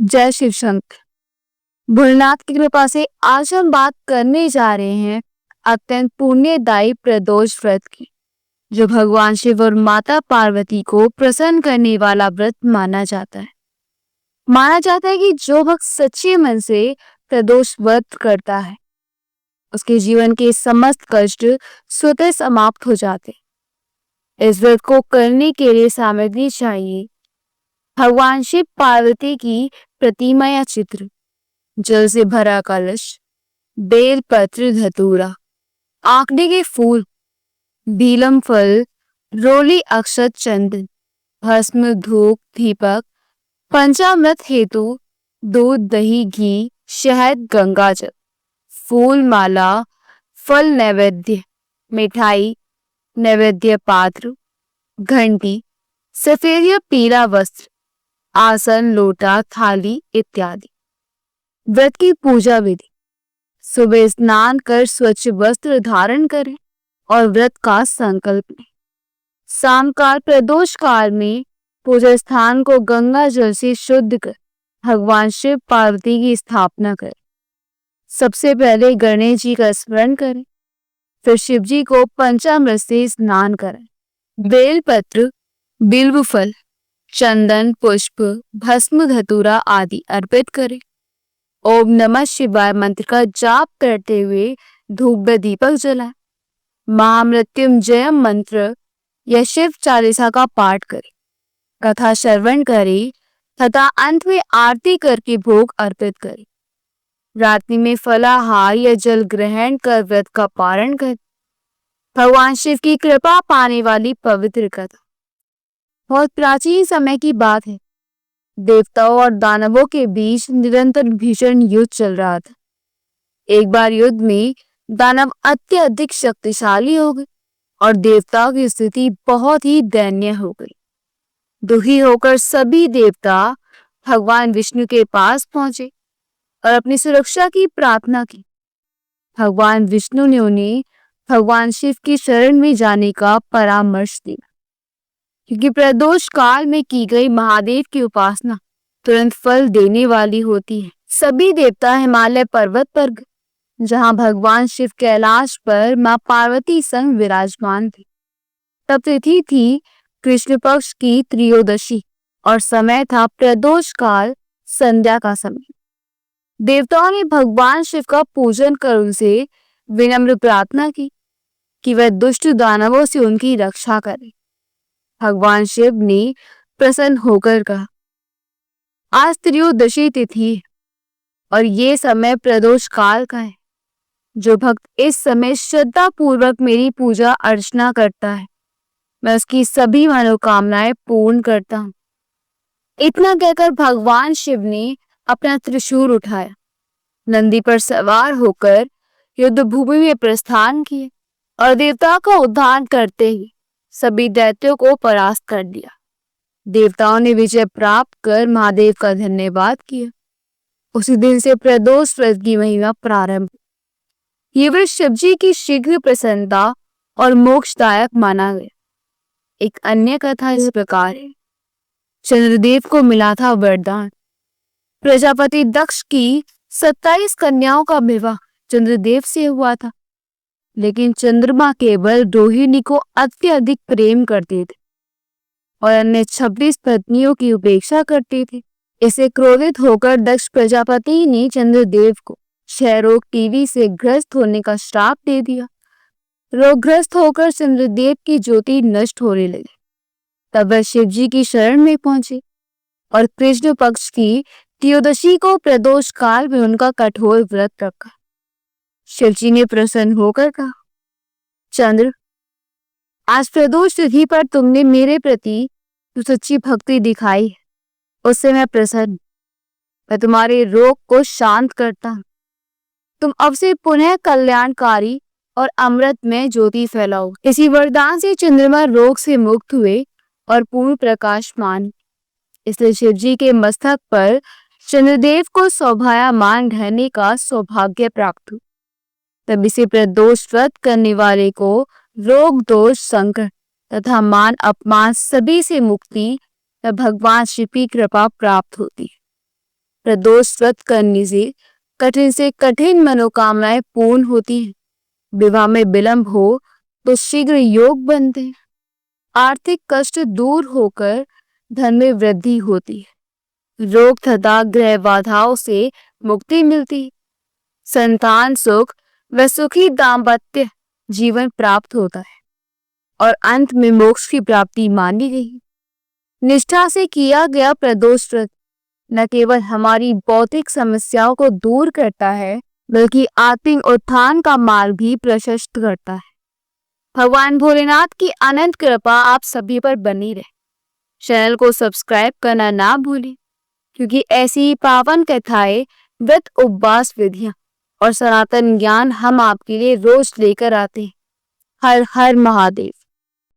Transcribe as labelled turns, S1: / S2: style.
S1: जय शिव शंकर। भोलेनाथ की कृपा से आज हम बात करने जा रहे हैं अत्यंत पुण्यदायी प्रदोष व्रत की, जो भगवान शिव और माता पार्वती को प्रसन्न करने वाला व्रत माना जाता है। माना जाता है कि जो भक्त सच्चे मन से प्रदोष व्रत करता है, उसके जीवन के समस्त कष्ट स्वतः समाप्त हो जाते हैं। इस व्रत को करने के लिए सामग्री चाहिए: भगवान शिव पार्वती की प्रतिमा या चित्र, जल से भरा कलश, बेल पत्र धतूरा, आंकड़े के फूल, बीलम फल, रोली अक्षत चंदन, भस्म धूप दीपक, पंचामृत हेतु दूध दही घी शहद गंगाजल, फूल माला, फल नैवेद्य, मिठाई नैवेद्य पात्र, घंटी, सफेद या पीला वस्त्र, आसन लोटा थाली इत्यादि। व्रत की पूजा विधि: सुबह स्नान कर स्वच्छ वस्त्र धारण करें और व्रत का संकल्प लें। शाम काल प्रदोष काल में पूजा स्थान को गंगा जल से शुद्ध कर भगवान शिव पार्वती की स्थापना करें। सबसे पहले गणेश जी का स्मरण करें, फिर शिव जी को पंचामृत से स्नान करें। बेलपत्र, बिल्व फल, चंदन, पुष्प, भस्म धतूरा आदि अर्पित करें। ओम नमः शिवाय मंत्र का जाप करते हुए धूप व दीपक जलाएं। महामृत्युंजय मंत्र या शिव चालीसा का पाठ करें, कथा श्रवण करें तथा अंत में आरती करके भोग अर्पित करें। रात्रि में फलाहार या जल ग्रहण कर व्रत का पारण करें। भगवान शिव की कृपा पाने वाली पवित्र कथा। बहुत प्राचीन समय की बात है। देवताओं और दानवों के बीच निरंतर भीषण युद्ध चल रहा था। एक बार युद्ध में दानव अत्यधिक शक्तिशाली हो गए और देवताओं की स्थिति बहुत ही दयनीय हो गई। दुखी होकर सभी देवता भगवान विष्णु के पास पहुंचे और अपनी सुरक्षा की प्रार्थना की। भगवान विष्णु ने उन्हें भगवान शिव की शरण में जाने का परामर्श दिया, क्योंकि प्रदोष काल में की गई महादेव की उपासना तुरंत फल देने वाली होती है। सभी देवता हिमालय पर्वत पर गए, जहां भगवान शिव कैलाश पर मां पार्वती संग विराजमान थे। तब तिथि थी कृष्ण पक्ष की त्रयोदशी और समय था प्रदोष काल, संध्या का समय। देवताओं ने भगवान शिव का पूजन कर उनसे विनम्र प्रार्थना की कि वह दुष्ट दानवों से उनकी रक्षा करें। भगवान शिव ने प्रसन्न होकर कहा, आज त्रयोदशी तिथि है और ये समय प्रदोष काल का है। जो भक्त इस समय श्रद्धा पूर्वक मेरी पूजा अर्चना करता है, मैं उसकी सभी मनोकामनाएं पूर्ण करता हूँ। इतना कहकर भगवान शिव ने अपना त्रिशूल उठाया, नंदी पर सवार होकर युद्ध भूमि में प्रस्थान किए और देवताओं का उद्धार करते ही सभी दैत्यों को परास्त कर दिया। देवताओं ने विजय प्राप्त कर महादेव का धन्यवाद किया। उसी दिन से प्रदोष व्रत की महिमा प्रारंभ। ये व्रत शिव जी की शीघ्र प्रसन्नता और मोक्षदायक माना गया। एक अन्य कथा इस प्रकार है। चंद्रदेव को मिला था वरदान। प्रजापति दक्ष की 27 कन्याओं का विवाह चंद्रदेव से हुआ था, लेकिन चंद्रमा केवल रोहिणी को अत्यधिक प्रेम करते थे और अन्य 26 पत्नियों की उपेक्षा करते थे। इसे क्रोधित होकर दक्ष प्रजापति ने चंद्रदेव को क्षय रोग टीबी से ग्रस्त होने का श्राप दे दिया। रोगग्रस्त होकर चंद्रदेव की ज्योति नष्ट होने लगी। तब वह शिव जी की शरण में पहुंचे और कृष्ण पक्ष की त्रयोदशी को प्रदोष काल में उनका कठोर व्रत रखा। शिव जी ने प्रसन्न होकर कहा, चंद्र, आज प्रदोष तिथि पर तुमने मेरे प्रति जो सच्ची भक्ति दिखाई है, उससे मैं प्रसन्न। मैं तुम्हारे रोग को शांत करता हूँ। तुम अब से पुनः कल्याणकारी और अमृत में ज्योति फैलाओ। इसी वरदान से चंद्रमा रोग से मुक्त हुए और पूर्ण प्रकाशमान। इसलिए शिव जी के मस्तक पर चंद्रदेव को शोभायमान रहने का सौभाग्य प्राप्त हुआ। तब इसे प्रदोष व्रत करने वाले को रोग दोष संकट तथा मान अपमान सभी से मुक्ति तथा भगवान शिव की कृपा प्राप्त होती है। प्रदोष व्रत करने से कठिन मनोकामनाएं पूर्ण होती हैं। विवाह में विलंब हो तो शीघ्र योग बनते हैं। आर्थिक कष्ट दूर होकर धन में वृद्धि होती है। रोग तथा ग्रह बाधाओं से मुक्ति मिलती है। संतान सुख व सुखी दाम्पत्य जीवन प्राप्त होता है और अंत में मोक्ष की प्राप्ति मानी गई। निष्ठा से किया गया प्रदोष व्रत न केवल हमारी भौतिक समस्याओं को दूर करता है बल्कि आत्मिक उत्थान का मार्ग भी प्रशस्त करता है। भगवान भोलेनाथ की अनंत कृपा आप सभी पर बनी रहे। चैनल को सब्सक्राइब करना ना भूलें, क्योंकि ऐसी पावन कथाएं, व्रत, उपवास विधियां और सनातन ज्ञान हम आपके लिए रोज लेकर आते हैं। हर हर महादेव।